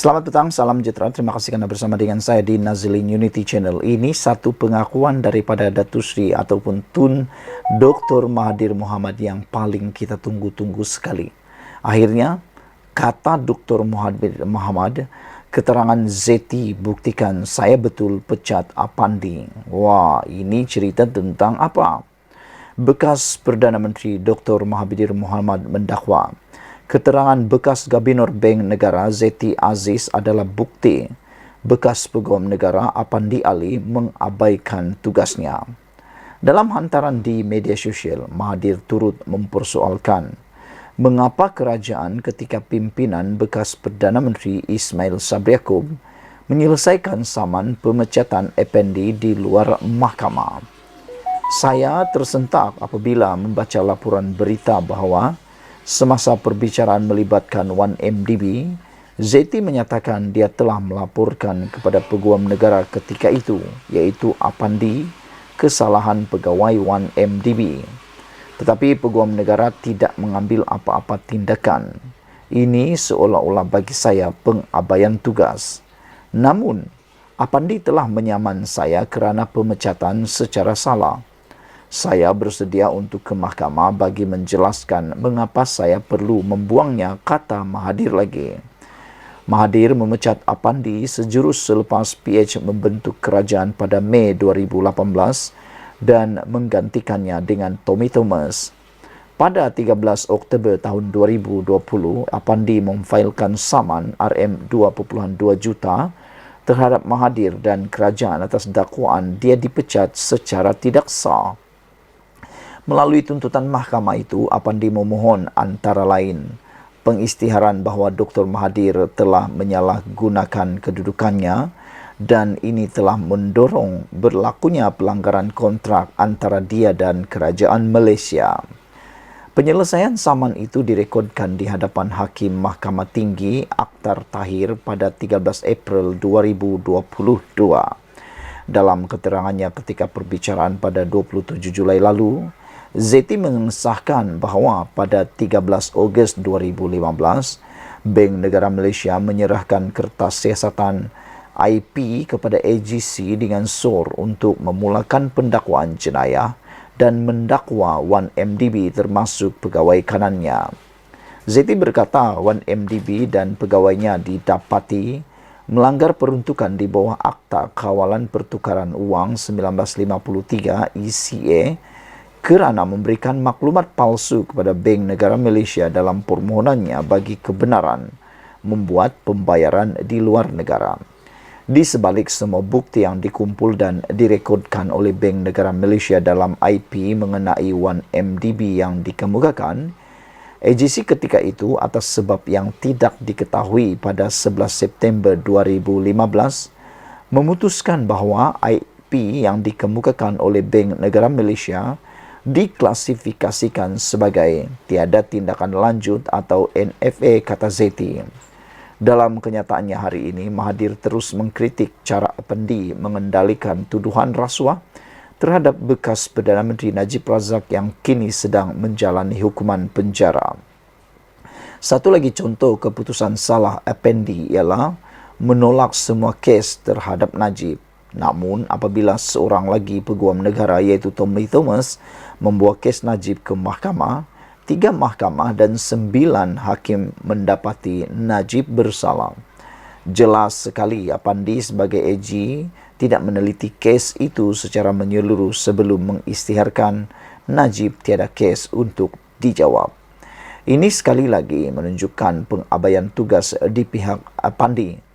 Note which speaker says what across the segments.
Speaker 1: Selamat petang, salam sejahtera. Terima kasih karena bersama dengan saya di Nazilin Unity Channel. Ini satu pengakuan daripada Datuk Sri ataupun Tun Dr. Mahathir Mohamad yang paling kita tunggu-tunggu sekali. Akhirnya, kata Dr. Mahathir Mohamad, keterangan Zeti buktikan saya betul pecat Apandi. Wah, ini cerita tentang apa? Bekas Perdana Menteri Dr. Mahathir Mohamad mendakwa keterangan bekas Gubernur Bank Negara Zeti Aziz adalah bukti bekas Peguam Negara Apandi Ali mengabaikan tugasnya. Dalam hantaran di media sosial, Mahathir turut mempersoalkan mengapa kerajaan ketika pimpinan bekas Perdana Menteri Ismail Sabri Yaakob menyelesaikan saman pemecatan Apandi di luar mahkamah. Saya tersentak apabila membaca laporan berita bahawa semasa perbicaraan melibatkan 1MDB, Zeti menyatakan dia telah melaporkan kepada Peguam Negara ketika itu, iaitu Apandi, kesalahan pegawai 1MDB. Tetapi Peguam Negara tidak mengambil apa-apa tindakan. Ini seolah-olah bagi saya pengabaian tugas. Namun, Apandi telah menyaman saya kerana pemecatan secara salah. Saya bersedia untuk ke mahkamah bagi menjelaskan mengapa saya perlu membuangnya, kata Mahathir lagi. Mahathir memecat Apandi sejurus selepas PH membentuk kerajaan pada Mei 2018 dan menggantikannya dengan Tommy Thomas. Pada 13 Oktober tahun 2020, Apandi memfailkan saman RM2.2 juta terhadap Mahathir dan kerajaan atas dakwaan dia dipecat secara tidak sah. Melalui tuntutan mahkamah itu, Apandi memohon antara lain pengisytiharan bahawa Dr. Mahathir telah menyalahgunakan kedudukannya dan ini telah mendorong berlakunya pelanggaran kontrak antara dia dan kerajaan Malaysia. Penyelesaian saman itu direkodkan di hadapan Hakim Mahkamah Tinggi Akhtar Tahir pada 13 April 2022. Dalam keterangannya ketika perbicaraan pada 27 Julai lalu, Zeti mengesahkan bahawa pada 13 Ogos 2015, Bank Negara Malaysia menyerahkan kertas siasatan IP kepada AGC dengan SOR untuk memulakan pendakwaan jenayah dan mendakwa 1MDB termasuk pegawai kanannya. Zeti berkata 1MDB dan pegawainya didapati melanggar peruntukan di bawah Akta Kawalan Pertukaran Wang 1953 ECA kerana memberikan maklumat palsu kepada Bank Negara Malaysia dalam permohonannya bagi kebenaran membuat pembayaran di luar negara. Di sebalik semua bukti yang dikumpul dan direkodkan oleh Bank Negara Malaysia dalam IP mengenai 1MDB yang dikemukakan, AGC ketika itu atas sebab yang tidak diketahui pada 11 September 2015 memutuskan bahawa IP yang dikemukakan oleh Bank Negara Malaysia diklasifikasikan sebagai tiada tindakan lanjut atau NFA, kata Zeti. Dalam kenyataannya hari ini, Mahathir terus mengkritik cara Apandi mengendalikan tuduhan rasuah terhadap bekas Perdana Menteri Najib Razak yang kini sedang menjalani hukuman penjara. Satu lagi contoh keputusan salah Apandi ialah menolak semua kes terhadap Najib. Namun, apabila seorang lagi peguam negara iaitu Tommy Thomas membawa kes Najib ke mahkamah, 3 mahkamah dan 9 hakim mendapati Najib bersalah. Jelas sekali Apandi sebagai AG tidak meneliti kes itu secara menyeluruh sebelum mengisytiharkan Najib tiada kes untuk dijawab. Ini sekali lagi menunjukkan pengabaian tugas di pihak Apandi.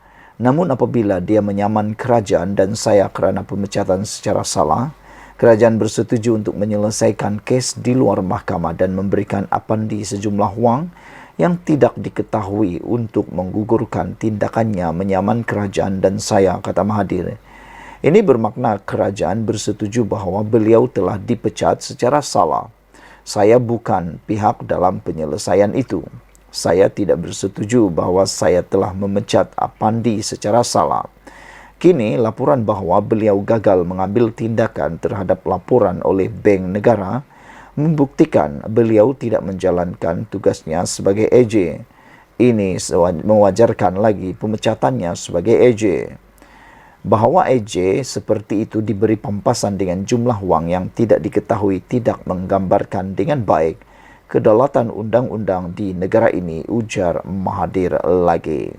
Speaker 1: Namun apabila dia menyaman kerajaan dan saya kerana pemecatan secara salah, kerajaan bersetuju untuk menyelesaikan kes di luar mahkamah dan memberikan Apandi sejumlah wang yang tidak diketahui untuk menggugurkan tindakannya menyaman kerajaan dan saya, kata Mahathir. Ini bermakna kerajaan bersetuju bahawa beliau telah dipecat secara salah. Saya bukan pihak dalam penyelesaian itu. Saya tidak bersetuju bahawa saya telah memecat Apandi secara salah. Kini, laporan bahawa beliau gagal mengambil tindakan terhadap laporan oleh Bank Negara membuktikan beliau tidak menjalankan tugasnya sebagai AJ. ini mewajarkan lagi pemecatannya sebagai AJ. Bahawa AJ seperti itu diberi pampasan dengan jumlah wang yang tidak diketahui tidak menggambarkan dengan baik kedaulatan undang-undang di negara ini, ujar Mahathir lagi.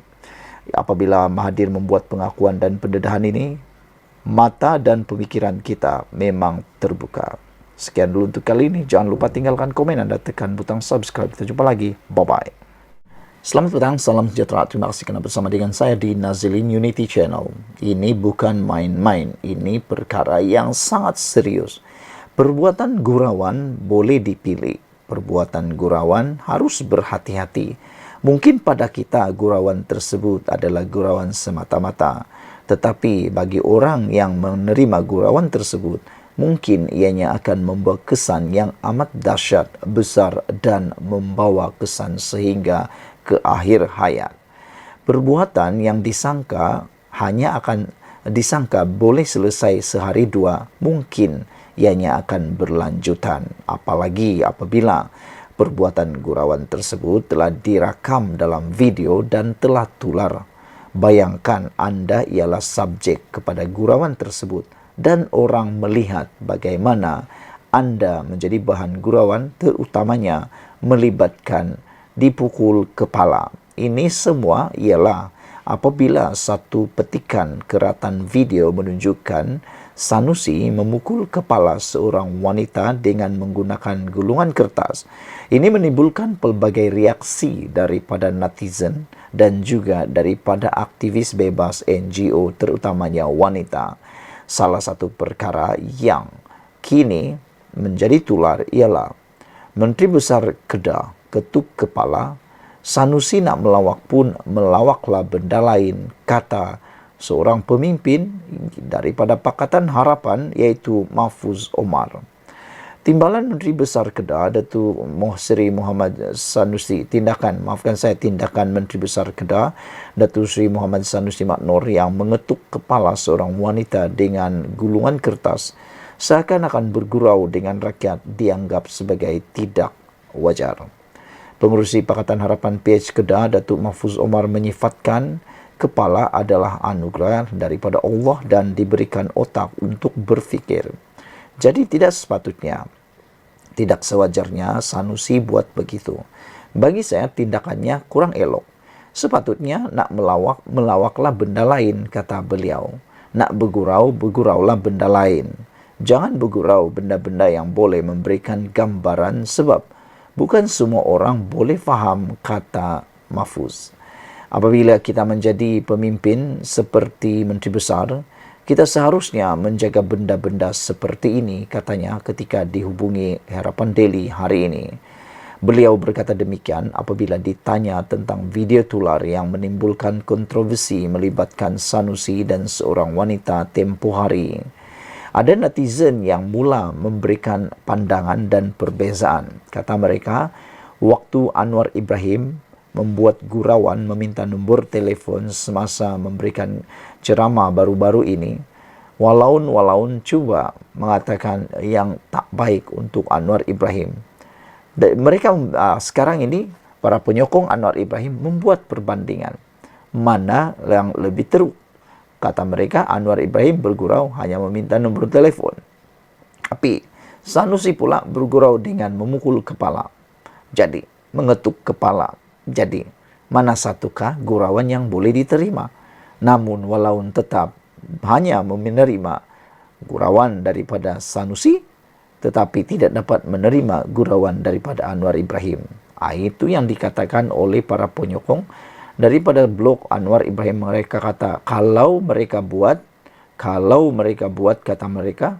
Speaker 1: Apabila Mahathir membuat pengakuan dan pendedahan ini, mata dan pemikiran kita memang terbuka. Sekian dulu untuk kali ini. Jangan lupa tinggalkan komen dan tekan butang subscribe. Kita jumpa lagi. Bye-bye. Selamat petang, salam sejahtera. Terima kasih kerana bersama dengan saya di Nazilin Unity Channel. Ini bukan main-main. Ini perkara yang sangat serius. Perbuatan gurauan boleh dipilih. Perbuatan gurauan harus berhati-hati. Mungkin pada kita gurauan tersebut adalah gurauan semata-mata. Tetapi bagi orang yang menerima gurauan tersebut, mungkin ianya akan membawa kesan yang amat dahsyat, besar dan membawa kesan sehingga ke akhir hayat. Perbuatan yang disangka hanya akan disangka boleh selesai sehari dua, mungkin ianya akan berlanjutan. Apalagi apabila perbuatan gurauan tersebut telah direkam dalam video dan telah tular. Bayangkan anda ialah subjek kepada gurauan tersebut dan orang melihat bagaimana anda menjadi bahan gurauan, terutamanya melibatkan dipukul kepala. Ini semua ialah apabila satu petikan keratan video menunjukkan Sanusi memukul kepala seorang wanita dengan menggunakan gulungan kertas. Ini menimbulkan pelbagai reaksi daripada netizen dan juga daripada aktivis bebas NGO, terutamanya wanita. Salah satu perkara yang kini menjadi tular ialah Menteri Besar Kedah ketuk kepala, Sanusi nak melawak pun melawaklah benda lain, kata seorang pemimpin daripada Pakatan Harapan iaitu Mahfuz Omar. Timbalan Menteri Besar Kedah, Datuk Seri Muhammad Sanusi, tindakan Menteri Besar Kedah, Datuk Seri Muhammad Sanusi Maknor yang mengetuk kepala seorang wanita dengan gulungan kertas seakan-akan bergurau dengan rakyat dianggap sebagai tidak wajar. Pengerusi Pakatan Harapan PH Kedah, Datuk Mahfuz Omar menyifatkan kepala adalah anugerah daripada Allah dan diberikan otak untuk berfikir. Jadi tidak sepatutnya, tidak sewajarnya Sanusi buat begitu. Bagi saya tindakannya kurang elok. Sepatutnya nak melawaklah benda lain, kata beliau. Nak berguraulah benda lain. Jangan bergurau benda-benda yang boleh memberikan gambaran sebab bukan semua orang boleh faham, kata Mahfuz. Apabila kita menjadi pemimpin seperti Menteri Besar, kita seharusnya menjaga benda-benda seperti ini, katanya ketika dihubungi Harapan Daily hari ini. Beliau berkata demikian apabila ditanya tentang video tular yang menimbulkan kontroversi melibatkan Sanusi dan seorang wanita tempoh hari. Ada netizen yang mula memberikan pandangan dan perbezaan. Kata mereka, waktu Anwar Ibrahim membuat gurauan meminta nombor telefon semasa memberikan ceramah baru-baru ini, walaun cuba mengatakan yang tak baik untuk Anwar Ibrahim. Mereka sekarang ini, para penyokong Anwar Ibrahim membuat perbandingan. Mana yang lebih teruk? Kata mereka, Anwar Ibrahim bergurau hanya meminta nombor telefon. Tapi Sanusi pula bergurau dengan memukul kepala. Jadi, mengetuk kepala. Jadi, mana satukah gurauan yang boleh diterima? Namun, walaupun tetap hanya menerima gurauan daripada Sanusi, tetapi tidak dapat menerima gurauan daripada Anwar Ibrahim. Itu yang dikatakan oleh para penyokong daripada blog Anwar Ibrahim. Mereka kata, kalau mereka buat, kata mereka,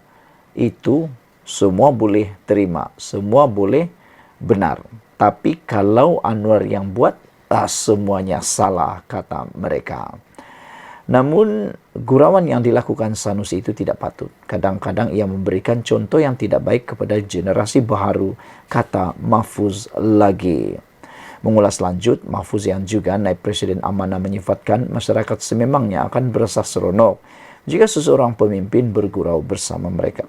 Speaker 1: itu semua boleh terima, semua boleh benar. Tapi kalau Anwar yang buat, semuanya salah, kata mereka. Namun, gurauan yang dilakukan Sanusi itu tidak patut. Kadang-kadang ia memberikan contoh yang tidak baik kepada generasi baru, kata Mahfuz lagi. Mengulas lanjut, Mahfuz yang juga naib Presiden amanah menyifatkan masyarakat sememangnya akan berasa seronok jika seseorang pemimpin bergurau bersama mereka.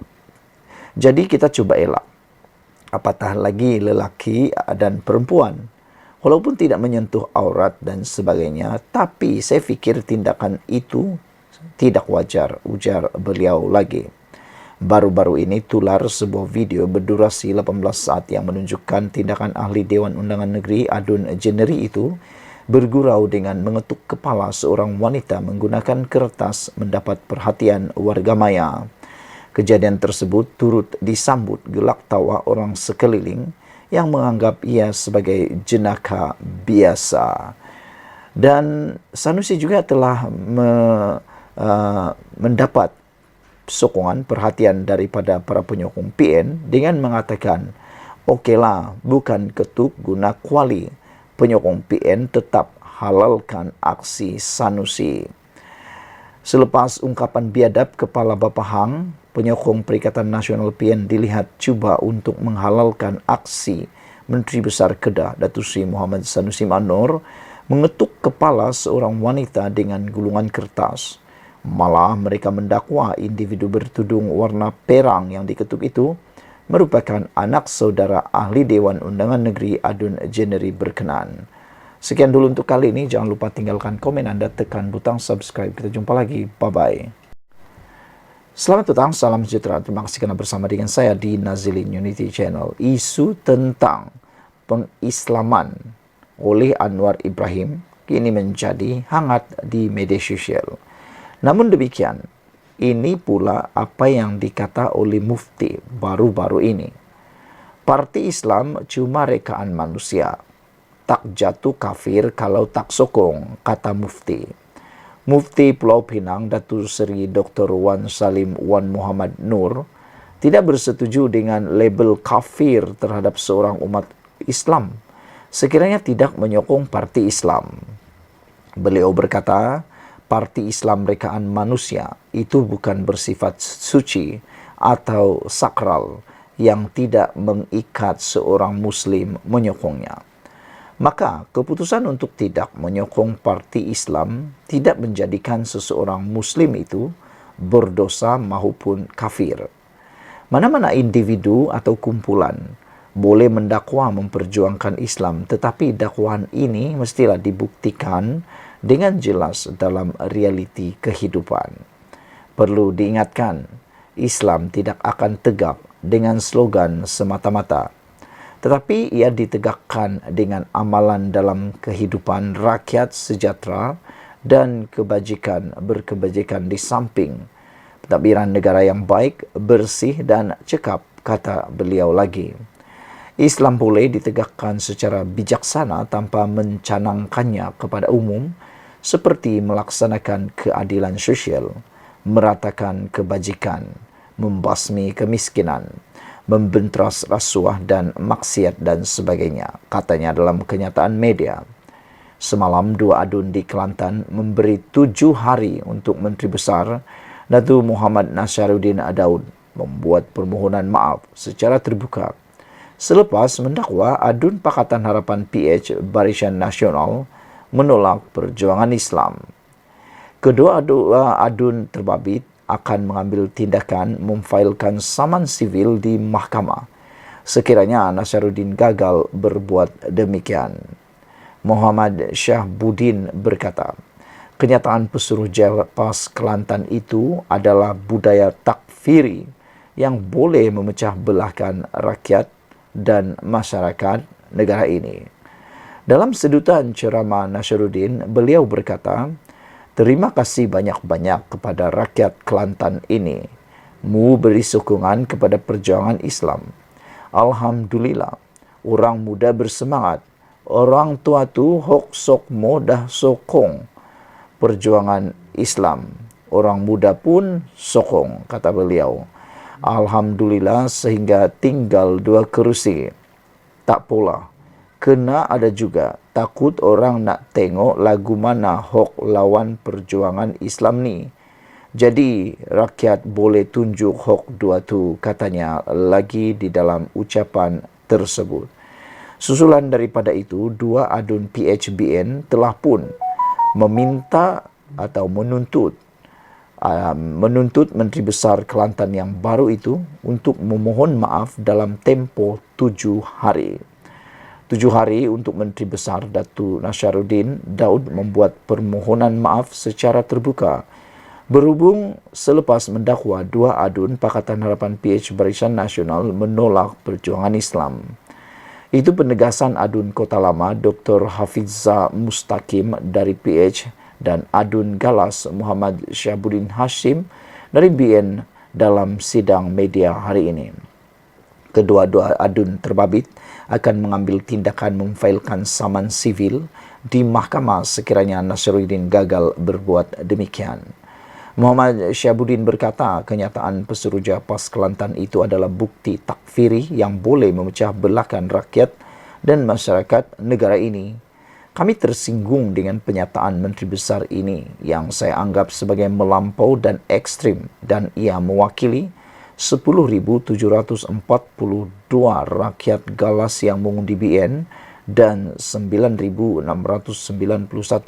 Speaker 1: Jadi kita cuba elak. Apatah lagi lelaki dan perempuan. walaupun tidak menyentuh aurat dan sebagainya, tapi saya fikir tindakan itu tidak wajar, ujar beliau lagi. Baru-baru ini tular sebuah video berdurasi 18 saat yang menunjukkan tindakan ahli Dewan Undangan Negeri Adun Jeneri itu bergurau dengan mengetuk kepala seorang wanita menggunakan kertas mendapat perhatian warga maya. Kejadian tersebut turut disambut gelak tawa orang sekeliling yang menganggap ia sebagai jenaka biasa. Dan Sanusi juga telah mendapat sokongan perhatian daripada para penyokong PN dengan mengatakan, okeylah, bukan ketuk guna kuali. Penyokong PN tetap halalkan aksi Sanusi. Selepas ungkapan biadab Kepala Bapa Hang, penyokong Perikatan Nasional PN dilihat cuba untuk menghalalkan aksi Menteri Besar Kedah Datuk Seri Muhammad Sanusi Manor mengetuk kepala seorang wanita dengan gulungan kertas. Malah mereka mendakwa individu bertudung warna perang yang diketuk itu merupakan anak saudara ahli Dewan Undangan Negeri Adun Jeneri berkenan. Sekian dulu untuk kali ini. Jangan lupa tinggalkan komen Anda, tekan butang subscribe. Kita jumpa lagi. Bye-bye. Selamat petang, salam sejahtera. Terima kasih kerana bersama dengan saya di Nazilin Unity Channel. Isu tentang pengislaman oleh Anwar Ibrahim kini menjadi hangat di media sosial. Namun demikian, ini pula apa yang dikata oleh Mufti baru-baru ini. Parti Islam cuma rekaan manusia. Tak jatuh kafir kalau tak sokong, kata Mufti. Mufti Pulau Pinang Datuk Seri Dr. Wan Salim Wan Muhammad Nur tidak bersetuju dengan label kafir terhadap seorang umat Islam sekiranya tidak menyokong Parti Islam. Beliau berkata, Parti Islam rekaan manusia itu bukan bersifat suci atau sakral yang tidak mengikat seorang Muslim menyokongnya. Maka keputusan untuk tidak menyokong Parti Islam tidak menjadikan seseorang Muslim itu berdosa maupun kafir. Mana-mana individu atau kumpulan boleh mendakwa memperjuangkan Islam, tetapi dakwaan ini mestilah dibuktikan dengan jelas dalam realiti kehidupan. Perlu diingatkan, Islam tidak akan tegak dengan slogan semata-mata, tetapi ia ditegakkan dengan amalan dalam kehidupan rakyat sejahtera dan berkebajikan di samping pentadbiran negara yang baik, bersih dan cekap, kata beliau lagi. Islam boleh ditegakkan secara bijaksana tanpa mencanangkannya kepada umum, seperti melaksanakan keadilan sosial, meratakan kebajikan, membasmi kemiskinan, membenteras rasuah dan maksiat dan sebagainya, katanya dalam kenyataan media. Semalam dua adun di Kelantan memberi 7 hari untuk Menteri Besar Datuk Muhammad Nasharuddin Daud membuat permohonan maaf secara terbuka selepas mendakwa adun Pakatan Harapan PH Barisan Nasional menolak perjuangan Islam. Kedua adun terbabit akan mengambil tindakan memfailkan saman sivil di mahkamah sekiranya Nasharuddin gagal berbuat demikian. Muhammad Syahbudin berkata, kenyataan pesuruh Jalpas Kelantan itu adalah budaya takfiri yang boleh memecah belahkan rakyat dan masyarakat negara ini. Dalam sedutan ceramah Nasharuddin, beliau berkata, terima kasih banyak-banyak kepada rakyat Kelantan ini. Mu beri sokongan kepada perjuangan Islam. Alhamdulillah, orang muda bersemangat. Orang tua tu hok sok mo dah sokong perjuangan Islam. Orang muda pun sokong, kata beliau. Alhamdulillah sehingga tinggal 2 kerusi. Tak pula, kena ada juga takut orang nak tengok lagu mana hok lawan perjuangan Islam ni. Jadi rakyat boleh tunjuk hok 2 tu, katanya lagi di dalam ucapan tersebut. Susulan daripada itu, 2 adun PHBN telah pun meminta atau menuntut Menteri Besar Kelantan yang baru itu untuk memohon maaf dalam tempoh 7 hari. 7 hari untuk Menteri Besar Datu Nasharuddin, Daud membuat permohonan maaf secara terbuka berhubung selepas mendakwa 2 adun Pakatan Harapan PH Barisan Nasional menolak perjuangan Islam. Itu penegasan adun Kota Lama Dr. Hafizah Mustaqim dari PH dan adun Galas Muhammad Syabuddin Hashim dari BN dalam sidang media hari ini. Kedua-dua adun terbabit akan mengambil tindakan memfailkan saman sivil di mahkamah sekiranya Nasruddin gagal berbuat demikian. Muhammad Syabuddin berkata kenyataan Pesuruhjaya PAS Kelantan itu adalah bukti takfiri yang boleh memecah belahkan rakyat dan masyarakat negara ini. Kami tersinggung dengan penyataan Menteri Besar ini yang saya anggap sebagai melampau dan ekstrim dan ia mewakili 10,742 rakyat Galas yang mengundi BN dan 9,691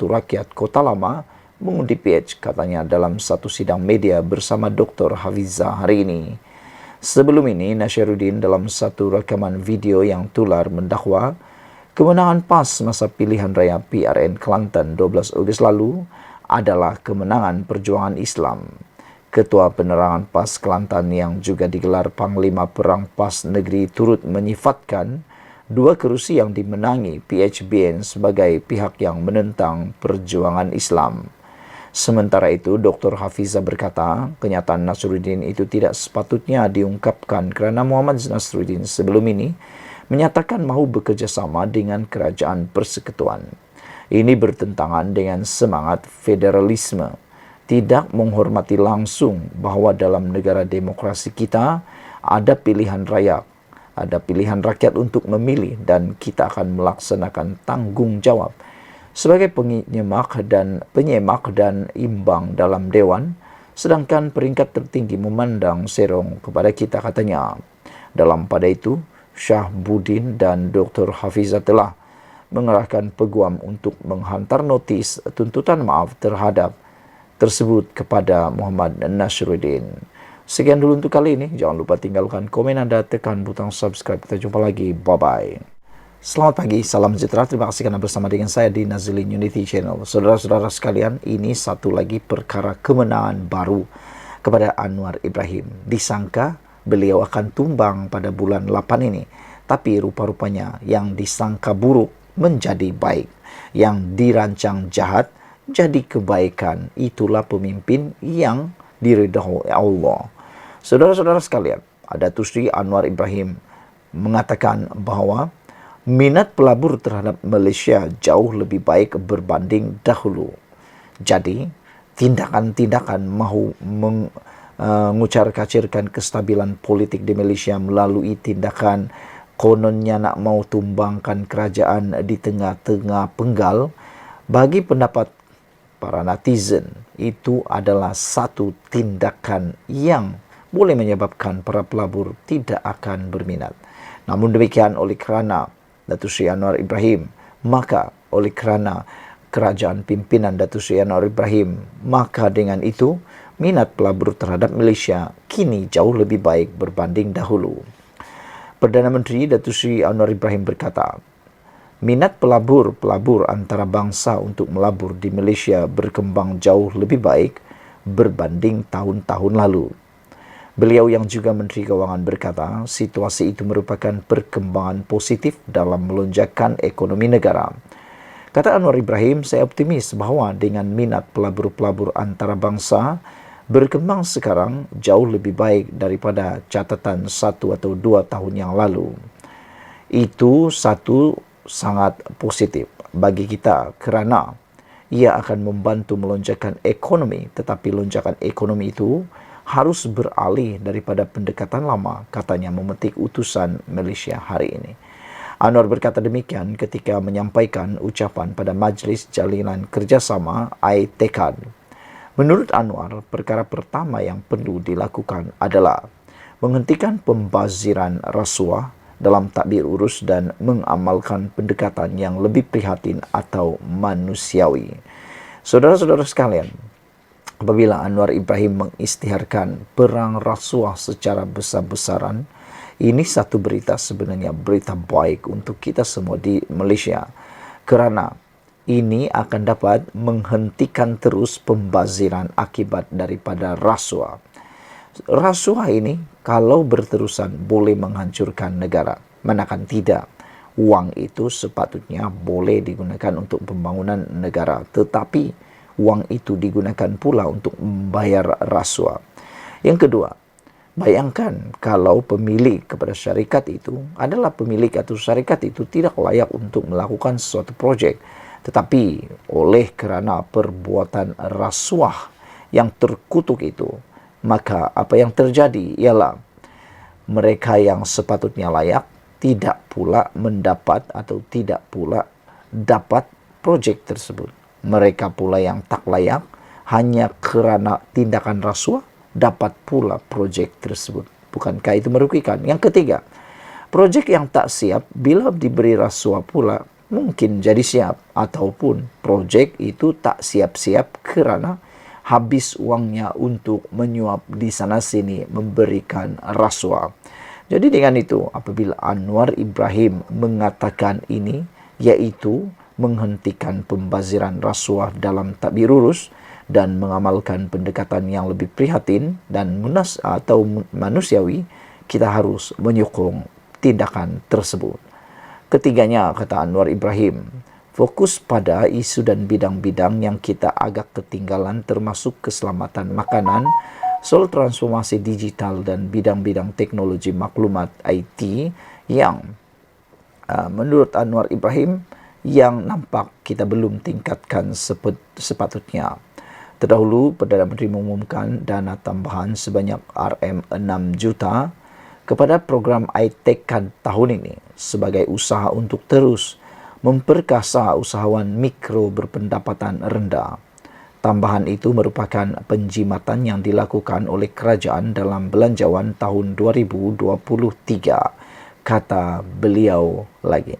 Speaker 1: rakyat Kota Lama mengundi PH, katanya dalam satu sidang media bersama Dr. Hafizah hari ini. Sebelum ini, Nasharuddin dalam satu rekaman video yang tular mendakwa kemenangan PAS masa pilihan raya PRN Kelantan 12 Ogos lalu adalah kemenangan perjuangan Islam. Ketua Penerangan PAS Kelantan yang juga digelar Panglima Perang PAS Negeri turut menyifatkan 2 kerusi yang dimenangi PHBN sebagai pihak yang menentang perjuangan Islam. Sementara itu, Dr. Hafizah berkata, kenyataan Nasruddin itu tidak sepatutnya diungkapkan kerana Muhammad Nasruddin sebelum ini menyatakan mahu bekerjasama dengan Kerajaan Persekutuan. Ini bertentangan dengan semangat federalisme. Tidak menghormati langsung bahawa dalam negara demokrasi kita ada pilihan rakyat untuk memilih dan kita akan melaksanakan tanggungjawab sebagai penyemak dan imbang dalam Dewan, sedangkan peringkat tertinggi memandang serong kepada kita, katanya. Dalam pada itu, Syabuddin dan Dr. Hafizah telah mengerahkan peguam untuk menghantar notis tuntutan maaf terhadap tersebut kepada Muhammad Nasruddin. Sekian dulu untuk kali ini. Jangan lupa tinggalkan komen Anda, tekan butang subscribe. Kita jumpa lagi. Bye-bye. Selamat pagi, salam sejahtera. Terima kasih kerana bersama dengan saya di Nazilin Unity Channel. Saudara-saudara sekalian, ini satu lagi perkara kemenangan baru kepada Anwar Ibrahim. Disangka beliau akan tumbang pada bulan 8 ini. Tapi rupa-rupanya yang disangka buruk menjadi baik. Yang dirancang jahat jadi kebaikan. Itulah pemimpin yang diridhoi Allah. Saudara-saudara sekalian, Datuk Seri Anwar Ibrahim mengatakan bahawa minat pelabur terhadap Malaysia jauh lebih baik berbanding dahulu. Jadi, tindakan-tindakan mahu mengucar-kacirkan kestabilan politik di Malaysia melalui tindakan kononnya nak mau tumbangkan kerajaan di tengah-tengah penggal, bagi pendapat para netizen, itu adalah satu tindakan yang boleh menyebabkan para pelabur tidak akan berminat. Namun demikian, oleh kerana Datuk Seri Anwar Ibrahim, maka oleh kerana kerajaan pimpinan Datuk Seri Anwar Ibrahim, maka dengan itu minat pelabur terhadap Malaysia kini jauh lebih baik berbanding dahulu. Perdana Menteri Datuk Seri Anwar Ibrahim berkata, minat pelabur antara bangsa untuk melabur di Malaysia berkembang jauh lebih baik berbanding tahun-tahun lalu. Beliau yang juga Menteri Kewangan berkata, situasi itu merupakan perkembangan positif dalam melonjakkan ekonomi negara. Kata Anwar Ibrahim, saya optimis bahawa dengan minat pelabur-pelabur antara bangsa berkembang sekarang jauh lebih baik daripada catatan 1 atau 2 tahun yang lalu. Itu satu sangat positif bagi kita kerana ia akan membantu melonjakkan ekonomi, tetapi lonjakan ekonomi itu harus beralih daripada pendekatan lama, katanya memetik utusan Malaysia hari ini. Anwar berkata demikian ketika menyampaikan ucapan pada Majlis Jalinan Kerjasama ITECAD. Menurut Anwar, perkara pertama yang perlu dilakukan adalah menghentikan pembaziran rasuah dalam tadbir urus dan mengamalkan pendekatan yang lebih prihatin atau manusiawi. Saudara-saudara sekalian, apabila Anwar Ibrahim mengisytiharkan perang rasuah secara besar-besaran Ini satu berita, sebenarnya berita baik untuk kita semua di Malaysia, kerana ini akan dapat menghentikan terus pembaziran akibat daripada rasuah. Rasuah ini kalau berterusan boleh menghancurkan negara. Manakala tidak, wang itu sepatutnya boleh digunakan untuk pembangunan negara, tetapi wang itu digunakan pula untuk membayar rasuah. Yang kedua, bayangkan kalau pemilik kepada syarikat itu adalah pemilik atau syarikat itu tidak layak untuk melakukan suatu projek, tetapi oleh kerana perbuatan rasuah yang terkutuk itu, maka apa yang terjadi ialah mereka yang sepatutnya layak tidak pula mendapat atau tidak pula dapat projek tersebut. Mereka pula yang tak layak hanya kerana tindakan rasuah dapat pula projek tersebut. Bukankah itu merugikan? Yang ketiga, projek yang tak siap bila diberi rasuah pula mungkin jadi siap, ataupun projek itu tak siap-siap kerana habis uangnya untuk menyuap di sana sini memberikan rasuah. Jadi dengan itu, apabila Anwar Ibrahim mengatakan ini, iaitu menghentikan pembaziran rasuah dalam tadbir urus dan mengamalkan pendekatan yang lebih prihatin dan manusiawi, kita harus menyokong tindakan tersebut. Ketiganya, kata Anwar Ibrahim, fokus pada isu dan bidang-bidang yang kita agak ketinggalan, termasuk keselamatan makanan, soal transformasi digital dan bidang-bidang teknologi maklumat IT yang menurut Anwar Ibrahim yang nampak kita belum tingkatkan sepatutnya. Terdahulu, Perdana Menteri mengumumkan dana tambahan sebanyak RM6 juta kepada program iTech tahun ini sebagai usaha untuk terus memperkasa usahawan mikro berpendapatan rendah. Tambahan itu merupakan penjimatan yang dilakukan oleh kerajaan dalam belanjawan tahun 2023, kata beliau lagi.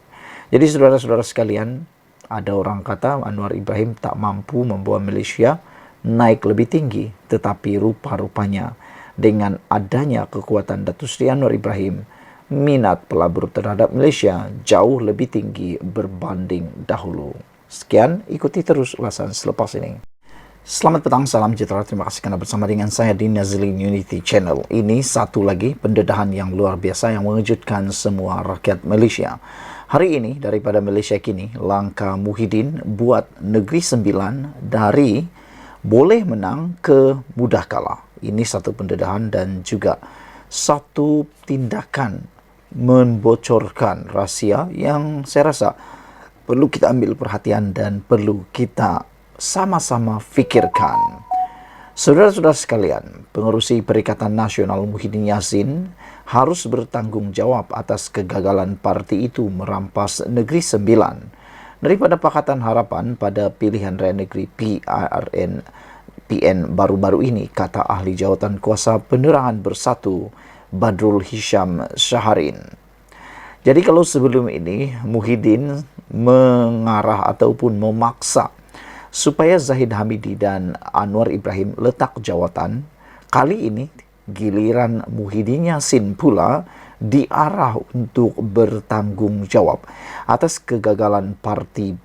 Speaker 1: Jadi saudara-saudara sekalian, ada orang kata Anwar Ibrahim tak mampu membawa Malaysia naik lebih tinggi, tetapi rupa-rupanya dengan adanya kekuatan Datuk Seri Anwar Ibrahim, minat pelabur terhadap Malaysia jauh lebih tinggi berbanding dahulu. Sekian, ikuti terus ulasan selepas ini. Selamat petang, salam sejahtera. Terima kasih kerana bersama dengan saya di Nazlin Unity Channel. Ini satu lagi pendedahan yang luar biasa yang mengejutkan semua rakyat Malaysia. Hari ini daripada Malaysia Kini, langkah Muhyiddin buat Negeri Sembilan dari boleh menang ke mudah kalah. Ini satu pendedahan dan juga satu tindakan membocorkan rahsia yang saya rasa perlu kita ambil perhatian dan perlu kita sama-sama fikirkan. Saudara-saudara sekalian, pengerusi Perikatan Nasional Muhyiddin Yassin harus bertanggung jawab atas kegagalan parti itu merampas Negeri Sembilan daripada Pakatan Harapan pada pilihan raya negeri PN baru-baru ini, kata ahli jawatan kuasa penerangan bersatu Badrul Hisham Syaharin. Jadi kalau sebelum ini Muhyiddin mengarah ataupun memaksa supaya Zahid Hamidi dan Anwar Ibrahim letak jawatan, kali ini giliran Muhyiddin Yassin pula diarah untuk bertanggung jawab atas kegagalan parti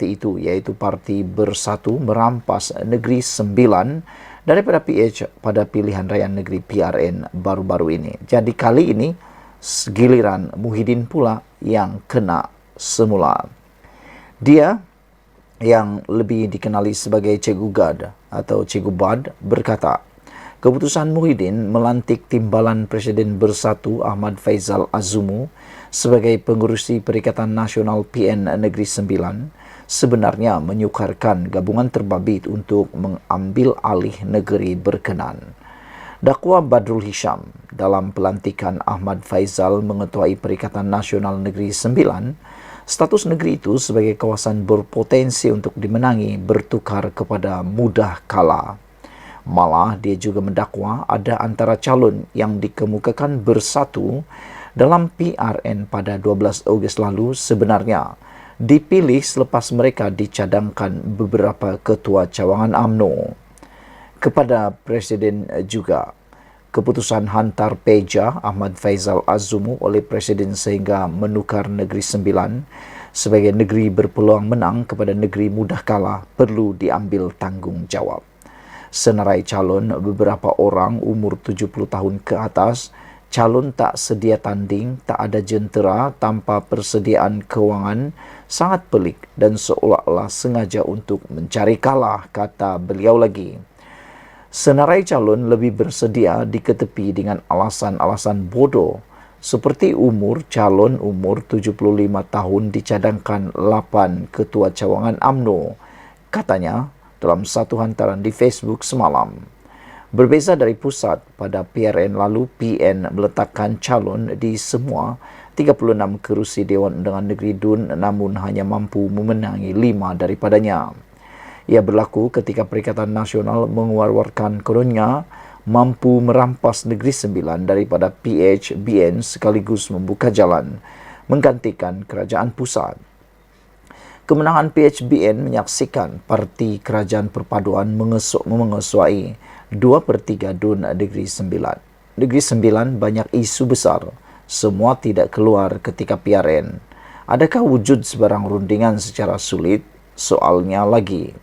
Speaker 1: itu, iaitu Parti Bersatu merampas Negeri Sembilan daripada PH pada pilihan raya negeri PRN baru-baru ini. Jadi kali ini giliran Muhyiddin pula yang kena semula. Dia yang lebih dikenali sebagai Cikgu Gad atau Cikgu Bad berkata, keputusan Muhyiddin melantik Timbalan Presiden Bersatu Ahmad Faizal Azumu sebagai pengerusi Perikatan Nasional PN Negeri Sembilan sebenarnya menyukarkan gabungan terbabit untuk mengambil alih negeri berkenan. Dakwa Badrul Hisham dalam pelantikan Ahmad Faizal mengetuai Perikatan Nasional Negeri Sembilan, status negeri itu sebagai kawasan berpotensi untuk dimenangi bertukar kepada mudah kalah. Malah dia juga mendakwa ada antara calon yang dikemukakan bersatu dalam PRN pada 12 Ogos lalu sebenarnya dipilih selepas mereka dicadangkan beberapa ketua cawangan UMNO. Kepada Presiden juga, keputusan hantar peja Ahmad Faizal Azumu oleh Presiden sehingga menukar Negeri Sembilan sebagai negeri berpeluang menang kepada negeri mudah kalah perlu diambil tanggungjawab. Senarai calon beberapa orang umur 70 tahun ke atas, calon tak sedia tanding, tak ada jentera tanpa persediaan kewangan, sangat pelik dan seolah-olah sengaja untuk mencari kalah, kata beliau lagi. Senarai calon lebih bersedia diketepi dengan alasan-alasan bodoh, seperti calon umur 75 tahun dicadangkan 8 ketua cawangan UMNO, katanya dalam satu hantaran di Facebook semalam. Berbeza dari pusat, pada PRN lalu PN meletakkan calon di semua 36 kerusi Dewan Undangan Negeri DUN namun hanya mampu memenangi 5 daripadanya. Ia berlaku ketika Perikatan Nasional mengeluarkan kononnya mampu merampas Negeri Sembilan daripada PHBN sekaligus membuka jalan menggantikan kerajaan pusat. Kemenangan PHBN menyaksikan Parti Kerajaan Perpaduan mengesuai 2/3 DUN Negeri Sembilan. Negeri Sembilan banyak isu besar, semua tidak keluar ketika PRN. Adakah wujud sebarang rundingan secara sulit? Soalnya lagi.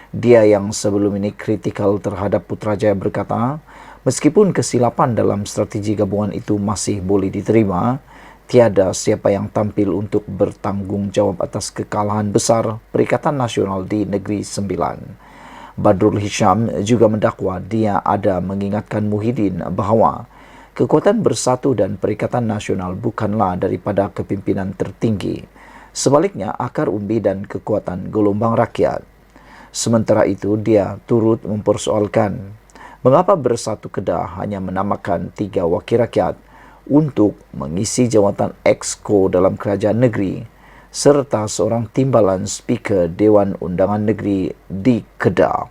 Speaker 1: Dia yang sebelum ini kritikal terhadap Putrajaya berkata, meskipun kesilapan dalam strategi gabungan itu masih boleh diterima, tiada siapa yang tampil untuk bertanggung jawab atas kekalahan besar Perikatan Nasional di Negeri Sembilan. Badrul Hisham juga mendakwa dia ada mengingatkan Muhyiddin bahawa kekuatan bersatu dan Perikatan Nasional bukanlah daripada kepimpinan tertinggi. Sebaliknya, akar umbi dan kekuatan gelombang rakyat. Sementara itu, dia turut mempersoalkan mengapa Bersatu Kedah hanya menamakan 3 wakil rakyat untuk mengisi jawatan Exco dalam kerajaan negeri serta seorang timbalan Speaker Dewan Undangan Negeri di Kedah.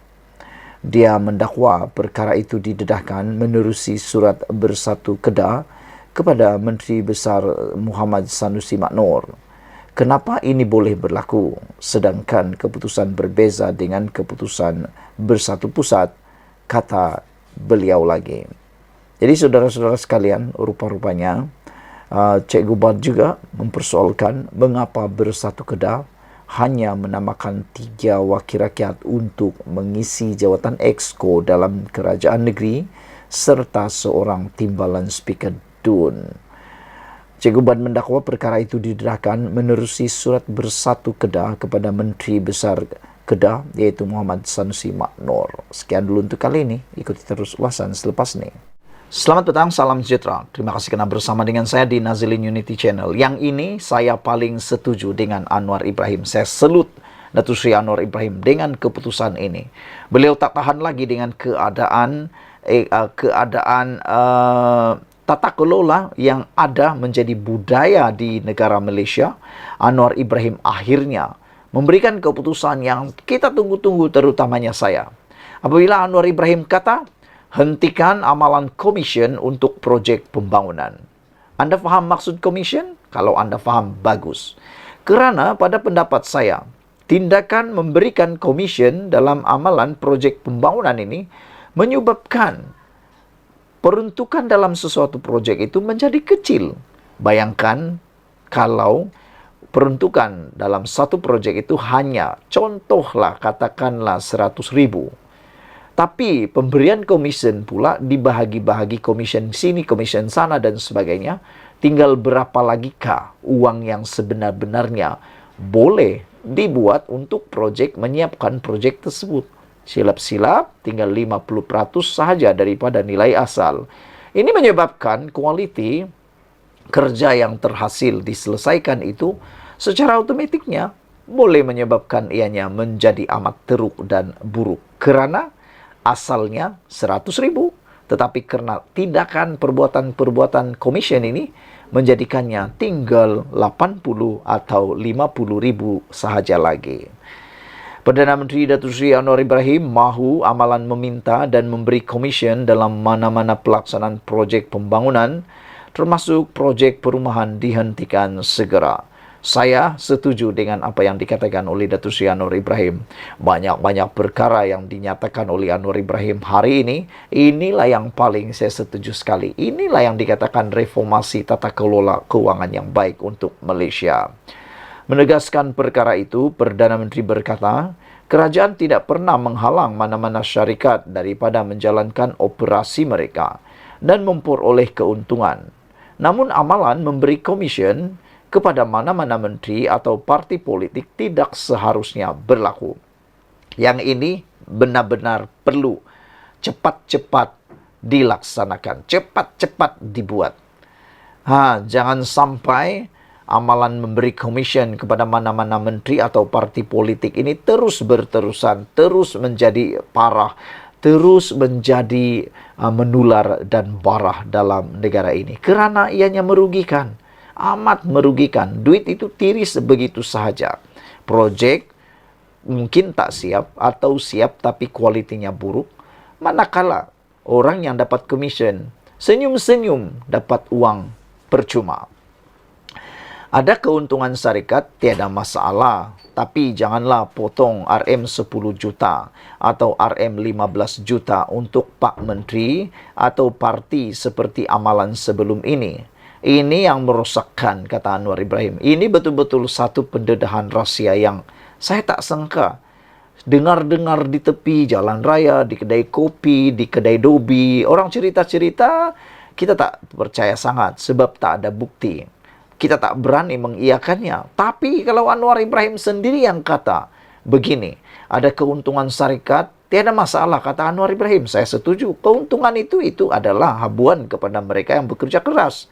Speaker 1: Dia mendakwa perkara itu didedahkan menerusi surat Bersatu Kedah kepada Menteri Besar Muhammad Sanusi Maknor. Kenapa ini boleh berlaku sedangkan keputusan berbeza dengan keputusan Bersatu Pusat, kata beliau lagi. Jadi saudara-saudara sekalian, rupa-rupanya Cikgu Bad juga mempersoalkan mengapa Bersatu Kedah hanya menamakan 3 wakil rakyat untuk mengisi jawatan Exco dalam kerajaan negeri serta seorang timbalan Speaker DUN. Cikgu Bad mendakwa perkara itu didedahkan menerusi surat Bersatu Kedah kepada Menteri Besar Kedah iaitu Muhammad Sanusi Maknor. Sekian dulu untuk kali ini. Ikuti terus ulasan selepas ini. Selamat petang, salam sejahtera. Terima kasih kerana bersama dengan saya di Nazilin Unity Channel. Yang ini saya paling setuju dengan Anwar Ibrahim. Saya salut Datuk Seri Anwar Ibrahim dengan keputusan ini. Beliau tak tahan lagi dengan keadaan tata kelola yang ada menjadi budaya di negara Malaysia. Anwar Ibrahim akhirnya memberikan keputusan yang kita tunggu-tunggu, terutamanya saya. Apabila Anwar Ibrahim kata, hentikan amalan komisen untuk projek pembangunan. Anda faham maksud komisen? Kalau anda faham, bagus. Kerana pada pendapat saya, tindakan memberikan komisen dalam amalan projek pembangunan ini menyebabkan peruntukan dalam sesuatu projek itu menjadi kecil. Bayangkan kalau peruntukan dalam satu projek itu hanya, contohlah katakanlah 100,000. Tapi pemberian komisen pula dibahagi-bahagi, komisen sini, komisen sana dan sebagainya. Tinggal berapa lagi kah uang yang sebenar-benarnya boleh dibuat untuk projek, menyiapkan projek tersebut. Silap-silap tinggal 50% sahaja daripada nilai asal. Ini menyebabkan kualiti kerja yang terhasil diselesaikan itu secara otomatiknya boleh menyebabkan ianya menjadi amat teruk dan buruk. Kerana asalnya 100,000, tetapi kerana tindakan perbuatan-perbuatan komisen ini menjadikannya tinggal 80 atau 50,000 sahaja lagi. Perdana Menteri Datuk Seri Anwar Ibrahim mahu amalan meminta dan memberi komisen dalam mana-mana pelaksanaan projek pembangunan termasuk projek perumahan dihentikan segera. Saya setuju dengan apa yang dikatakan oleh Datuk Seri Anwar Ibrahim. Banyak-banyak perkara yang dinyatakan oleh Anwar Ibrahim hari ini, inilah yang paling saya setuju sekali. Inilah yang dikatakan reformasi tata kelola keuangan yang baik untuk Malaysia. Menegaskan perkara itu, Perdana Menteri berkata, kerajaan tidak pernah menghalang mana-mana syarikat daripada menjalankan operasi mereka dan memperoleh keuntungan. Namun amalan memberi komisen kepada mana-mana menteri atau parti politik tidak seharusnya berlaku. Yang ini benar-benar perlu cepat-cepat dilaksanakan, cepat-cepat dibuat. Jangan sampai amalan memberi komisen kepada mana-mana menteri atau parti politik ini terus berterusan, terus menjadi parah, terus menjadi menular dan barah dalam negara ini. Kerana ianya merugikan, amat merugikan. Duit itu tiris begitu sahaja. Projek mungkin tak siap atau siap tapi kualitinya buruk. Manakala orang yang dapat komisen senyum-senyum dapat uang percuma. Ada keuntungan syarikat, tiada masalah. Tapi janganlah potong RM10 juta atau RM15 juta untuk Pak Menteri atau parti seperti amalan sebelum ini. Ini yang merosakkan, kata Anwar Ibrahim. Ini betul-betul satu pendedahan rahsia yang saya tak sangka. Dengar-dengar di tepi jalan raya, di kedai kopi, di kedai dobi. Orang cerita-cerita, kita tak percaya sangat sebab tak ada bukti. Kita tak berani mengiyakannya. Tapi kalau Anwar Ibrahim sendiri yang kata, begini, ada keuntungan syarikat, tiada masalah, kata Anwar Ibrahim. Saya setuju. Keuntungan itu adalah habuan kepada mereka yang bekerja keras.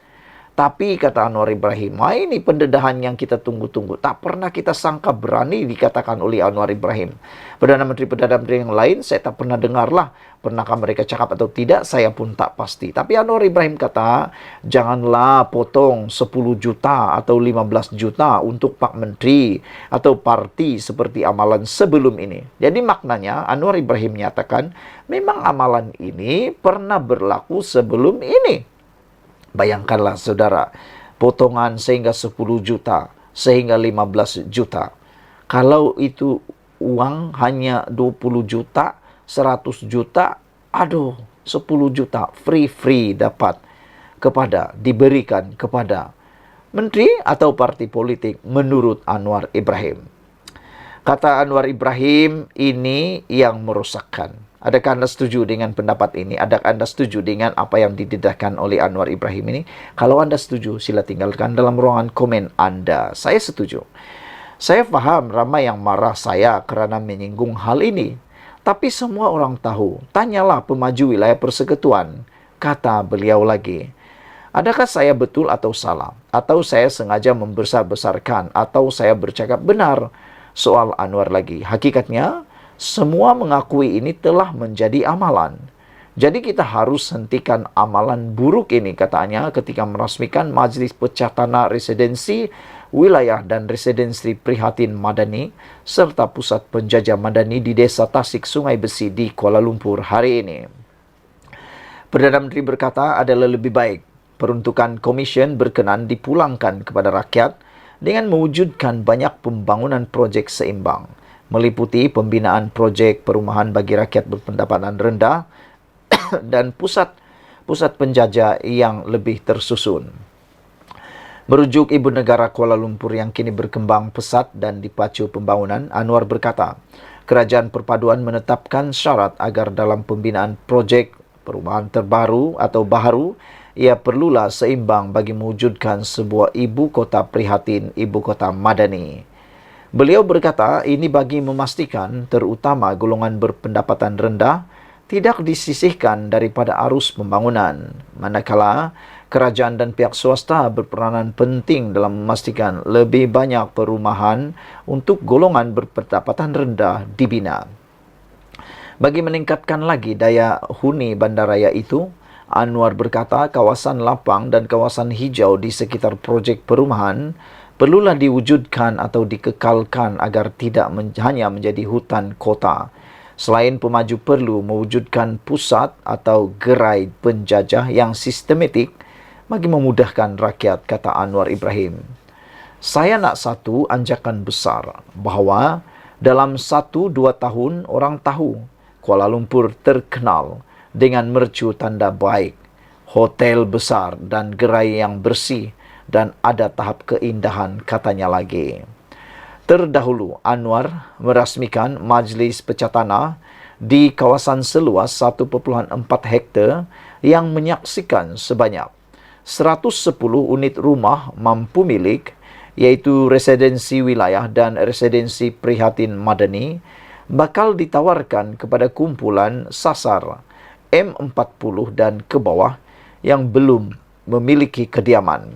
Speaker 1: Tapi kata Anwar Ibrahim, ini pendedahan yang kita tunggu-tunggu. Tak pernah kita sangka berani dikatakan oleh Anwar Ibrahim. Perdana Menteri yang lain saya tak pernah dengarlah. Pernahkah mereka cakap atau tidak, saya pun tak pasti. Tapi Anwar Ibrahim kata, janganlah potong 10 juta atau 15 juta untuk Pak Menteri atau parti seperti amalan sebelum ini. Jadi maknanya Anwar Ibrahim menyatakan, memang amalan ini pernah berlaku sebelum ini. Bayangkanlah saudara, potongan sehingga 10 juta, sehingga 15 juta. Kalau itu uang hanya 20 juta, 100 juta, 10 juta free dapat diberikan kepada menteri atau parti politik menurut Anwar Ibrahim. Kata Anwar Ibrahim, ini yang merosakkan. Adakah Anda setuju dengan pendapat ini? Adakah Anda setuju dengan apa yang didedahkan oleh Anwar Ibrahim ini? Kalau Anda setuju, sila tinggalkan dalam ruangan komen Anda. Saya setuju. Saya faham ramai yang marah saya kerana menyinggung hal ini. Tapi semua orang tahu. Tanyalah pemaju wilayah persekutuan. Kata beliau lagi. Adakah saya betul atau salah? Atau saya sengaja membesar-besarkan? Atau saya bercakap benar? Soal Anwar lagi. Hakikatnya, semua mengakui ini telah menjadi amalan. Jadi kita harus hentikan amalan buruk ini, katanya, ketika merasmikan Majlis Pecah Tanah Residensi Wilayah dan Residensi Prihatin Madani serta Pusat Penjajah Madani di Desa Tasik Sungai Besi di Kuala Lumpur hari ini. Perdana Menteri berkata adalah lebih baik peruntukan komisen berkenan dipulangkan kepada rakyat dengan mewujudkan banyak pembangunan projek seimbang, meliputi pembinaan projek perumahan bagi rakyat berpendapatan rendah dan pusat penjajah yang lebih tersusun. Merujuk Ibu Negara Kuala Lumpur yang kini berkembang pesat dan dipacu pembangunan, Anwar berkata, kerajaan perpaduan menetapkan syarat agar dalam pembinaan projek perumahan terbaru atau baharu, ia perlulah seimbang bagi mewujudkan sebuah ibu kota prihatin, ibu kota madani. Beliau berkata ini bagi memastikan terutama golongan berpendapatan rendah tidak disisihkan daripada arus pembangunan. Manakala kerajaan dan pihak swasta berperanan penting dalam memastikan lebih banyak perumahan untuk golongan berpendapatan rendah dibina. Bagi meningkatkan lagi daya huni bandaraya itu, Anwar berkata kawasan lapang dan kawasan hijau di sekitar projek perumahan perlulah diwujudkan atau dikekalkan agar tidak hanya menjadi hutan kota. Selain pemaju perlu mewujudkan pusat atau gerai penjajah yang sistematik bagi memudahkan rakyat, kata Anwar Ibrahim. Saya nak satu anjakan besar bahawa dalam 1-2 tahun orang tahu Kuala Lumpur terkenal dengan mercu tanda baik, hotel besar dan gerai yang bersih dan ada tahap keindahan katanya lagi. Terdahulu, Anwar merasmikan Majlis Pecah Tanah di kawasan seluas 1.4 hektar yang menyaksikan sebanyak 110 unit rumah mampu milik, iaitu residensi wilayah dan residensi prihatin madani, bakal ditawarkan kepada kumpulan sasar M40 dan ke bawah yang belum memiliki kediaman.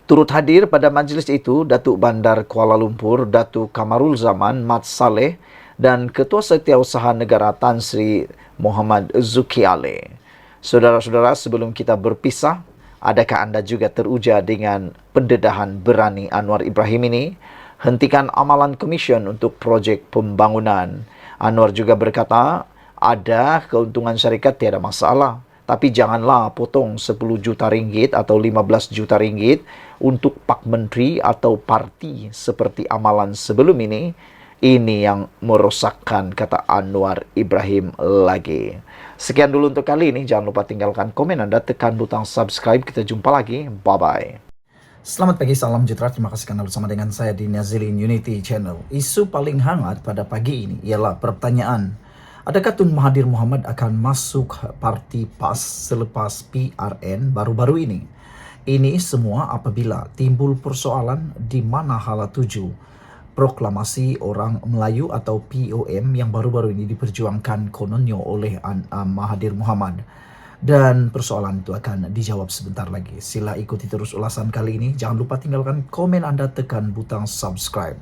Speaker 1: Turut hadir pada majlis itu Datuk Bandar Kuala Lumpur Datuk Kamarul Zaman Mat Saleh dan Ketua Setiausaha Negara Tan Sri Muhammad Zuki Ali. Saudara-saudara, sebelum kita berpisah, adakah anda juga teruja dengan pendedahan berani Anwar Ibrahim ini? Hentikan amalan komision untuk projek pembangunan. Anwar juga berkata, ada keuntungan syarikat tiada masalah. Tapi janganlah potong 10 juta ringgit atau 15 juta ringgit untuk Pak Menteri atau parti seperti amalan sebelum ini. Ini yang merosakkan, kata Anwar Ibrahim lagi. Sekian dulu untuk kali ini. Jangan lupa tinggalkan komen anda, tekan butang subscribe. Kita jumpa lagi. Bye-bye.
Speaker 2: Selamat pagi, salam sejahtera. Terima kasih karena bersama dengan saya di Nazilin Unity Channel. Isu paling hangat pada pagi ini ialah pertanyaan, adakah Tun Mahathir Mohamad akan masuk parti PAS selepas PRN baru-baru ini? Ini semua apabila timbul persoalan di mana hala tuju proklamasi orang Melayu atau POM yang baru-baru ini diperjuangkan kononnya oleh Mahathir Mohamad. Dan persoalan itu akan dijawab sebentar lagi. Sila ikuti terus ulasan kali ini. Jangan lupa tinggalkan komen anda, tekan butang subscribe.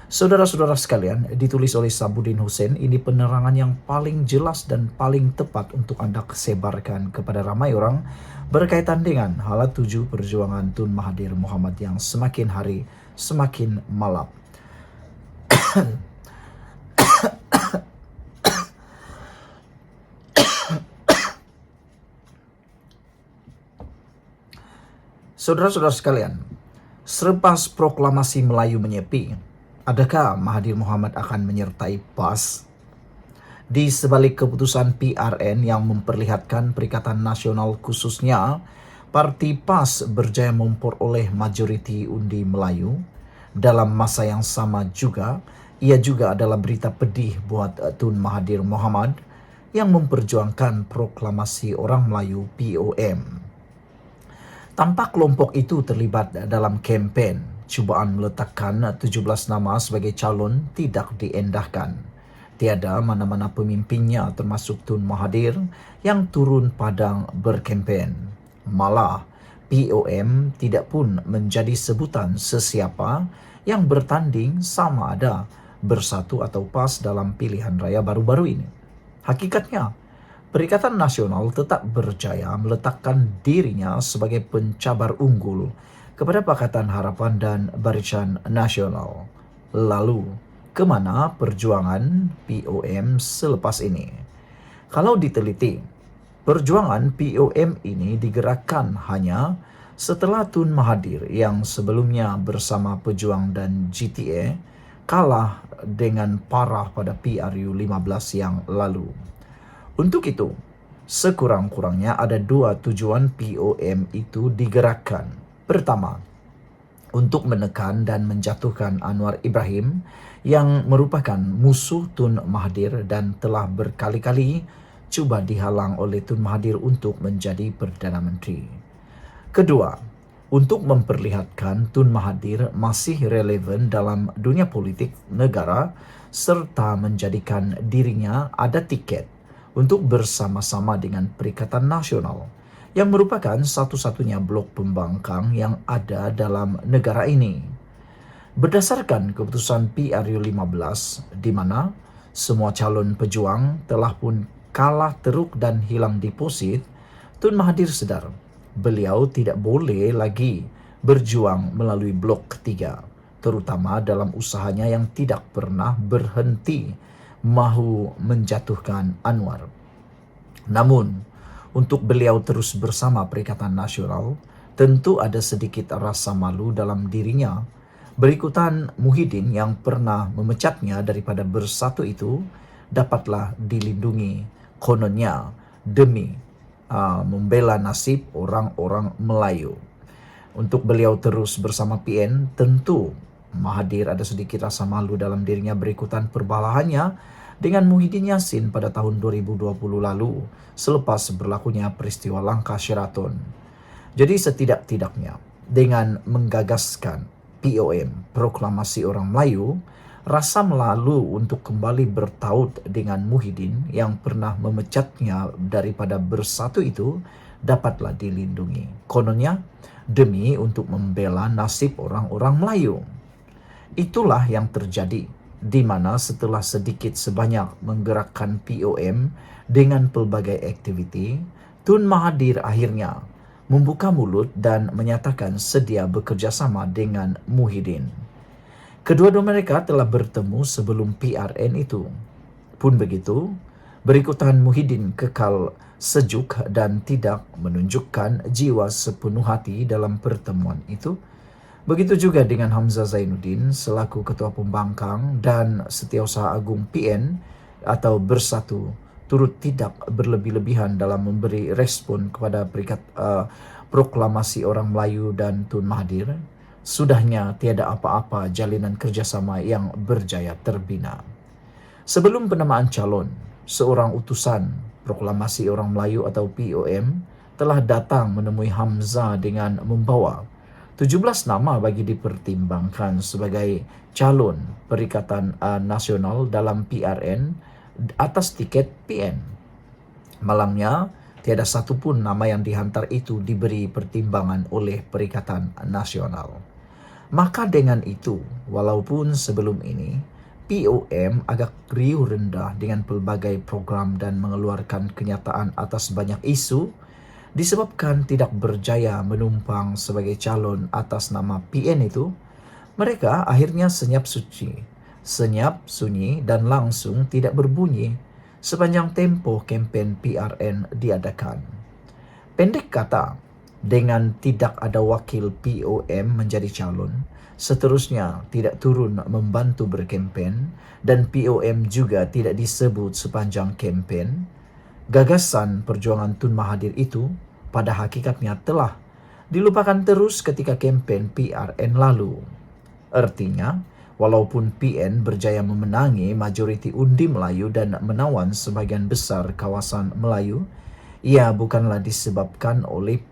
Speaker 2: Saudara-saudara sekalian, ditulis oleh Sabudin Hussein, ini penerangan yang paling jelas dan paling tepat untuk anda sebarkan kepada ramai orang berkaitan dengan hala tuju perjuangan Tun Mahathir Mohamad yang semakin hari semakin malap. Saudara-saudara sekalian, selepas proklamasi Melayu menyepi, adakah Mahathir Mohamad akan menyertai PAS? Di sebalik keputusan PRN yang memperlihatkan Perikatan Nasional khususnya, Parti PAS berjaya memperoleh majoriti undi Melayu. Dalam masa yang sama juga, ia juga adalah berita pedih buat Tun Mahathir Mohamad yang memperjuangkan proklamasi orang Melayu POM. Tampak kelompok itu terlibat dalam kempen cubaan meletakkan 17 nama sebagai calon tidak diendahkan. Tiada mana-mana pemimpinnya termasuk Tun Mahathir yang turun padang berkempen. Malah, POM tidak pun menjadi sebutan sesiapa yang bertanding sama ada bersatu atau PAS dalam pilihan raya baru-baru ini. Hakikatnya, Perikatan Nasional tetap berjaya meletakkan dirinya sebagai pencabar unggul kepada Pakatan Harapan dan Barisan Nasional. Lalu, kemana perjuangan POM selepas ini? Kalau diteliti, perjuangan POM ini digerakkan hanya setelah Tun Mahathir yang sebelumnya bersama Pejuang dan GTA kalah dengan parah pada PRU 15 yang lalu. Untuk itu, sekurang-kurangnya ada dua tujuan POM itu digerakkan. Pertama, untuk menekan dan menjatuhkan Anwar Ibrahim yang merupakan musuh Tun Mahathir dan telah berkali-kali cuba dihalang oleh Tun Mahathir untuk menjadi Perdana Menteri. Kedua, untuk memperlihatkan Tun Mahathir masih relevan dalam dunia politik negara serta menjadikan dirinya ada tiket untuk bersama-sama dengan Perikatan Nasional yang merupakan satu-satunya blok pembangkang yang ada dalam negara ini. Berdasarkan keputusan PRU 15 di mana semua calon pejuang telah pun kalah teruk dan hilang deposit, Tun Mahathir sedar beliau tidak boleh lagi berjuang melalui blok ketiga, terutama dalam usahanya yang tidak pernah berhenti mahu menjatuhkan Anwar. Namun, untuk beliau terus bersama Perikatan Nasional, tentu ada sedikit rasa malu dalam dirinya. Berikutan Muhyiddin yang pernah memecatnya daripada bersatu itu dapatlah dilindungi kononnya demi membela nasib orang-orang Melayu. Untuk beliau terus bersama PN, tentu Mahathir ada sedikit rasa malu dalam dirinya berikutan perbalahannya dengan Muhyiddin Yassin pada tahun 2020 lalu selepas berlakunya peristiwa Langkah Sheraton. Jadi setidak-tidaknya dengan menggagaskan POM, Proklamasi Orang Melayu, rasa malu untuk kembali bertaut dengan Muhyiddin yang pernah memecatnya daripada bersatu itu dapatlah dilindungi. Kononnya demi untuk membela nasib orang-orang Melayu. Itulah yang terjadi, di mana setelah sedikit sebanyak menggerakkan POM dengan pelbagai aktiviti, Tun Mahathir akhirnya membuka mulut dan menyatakan sedia bekerjasama dengan Muhyiddin. Kedua-dua mereka telah bertemu sebelum PRN itu. Pun begitu, berikutan Muhyiddin kekal sejuk dan tidak menunjukkan jiwa sepenuh hati dalam pertemuan itu. Begitu juga dengan Hamzah Zainuddin selaku Ketua Pembangkang dan Setiausaha Agung PN atau Bersatu turut tidak berlebih-lebihan dalam memberi respon kepada Proklamasi Orang Melayu dan Tun Mahathir. Sudahnya tiada apa-apa jalinan kerjasama yang berjaya terbina. Sebelum penamaan calon, seorang utusan Proklamasi Orang Melayu atau POM telah datang menemui Hamzah dengan membawa 17 nama bagi dipertimbangkan sebagai calon Perikatan Nasional dalam PRN atas tiket PN. Malamnya, tiada satu pun nama yang dihantar itu diberi pertimbangan oleh Perikatan Nasional. Maka dengan itu, walaupun sebelum ini POM agak riuh rendah dengan pelbagai program dan mengeluarkan kenyataan atas banyak isu, disebabkan tidak berjaya menumpang sebagai calon atas nama PN itu, mereka akhirnya senyap sunyi dan langsung tidak berbunyi sepanjang tempo kempen PRN diadakan. Pendek kata, dengan tidak ada wakil POM menjadi calon, seterusnya tidak turun membantu berkempen dan POM juga tidak disebut sepanjang kempen, gagasan perjuangan Tun Mahathir itu pada hakikatnya telah dilupakan terus ketika kempen PRN lalu. Artinya, walaupun PN berjaya memenangi majoriti undi Melayu dan menawan sebagian besar kawasan Melayu, ia bukanlah disebabkan oleh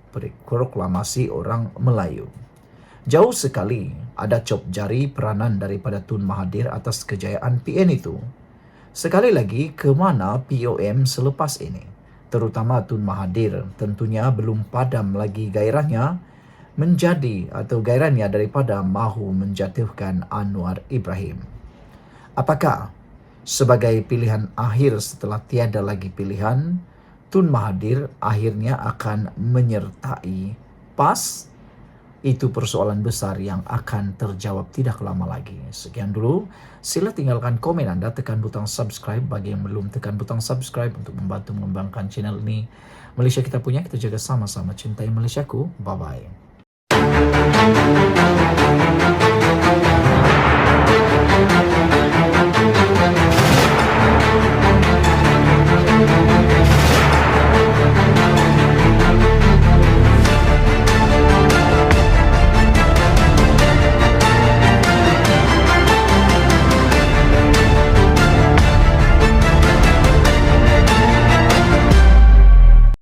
Speaker 2: Proklamasi Orang Melayu. Jauh sekali ada cop jari peranan daripada Tun Mahathir atas kejayaan PN itu. Sekali lagi, kemana POM selepas ini? Terutama Tun Mahathir tentunya belum padam lagi gairahnya daripada mahu menjatuhkan Anwar Ibrahim. Apakah sebagai pilihan akhir setelah tiada lagi pilihan, Tun Mahathir akhirnya akan menyertai PAS? Itu persoalan besar yang akan terjawab tidak lama lagi. Sekian dulu, sila tinggalkan komen Anda, tekan butang subscribe bagi yang belum tekan butang subscribe untuk membantu mengembangkan channel ini. Malaysia kita punya, kita jaga sama-sama, cintai Malaysiaku. Bye-bye.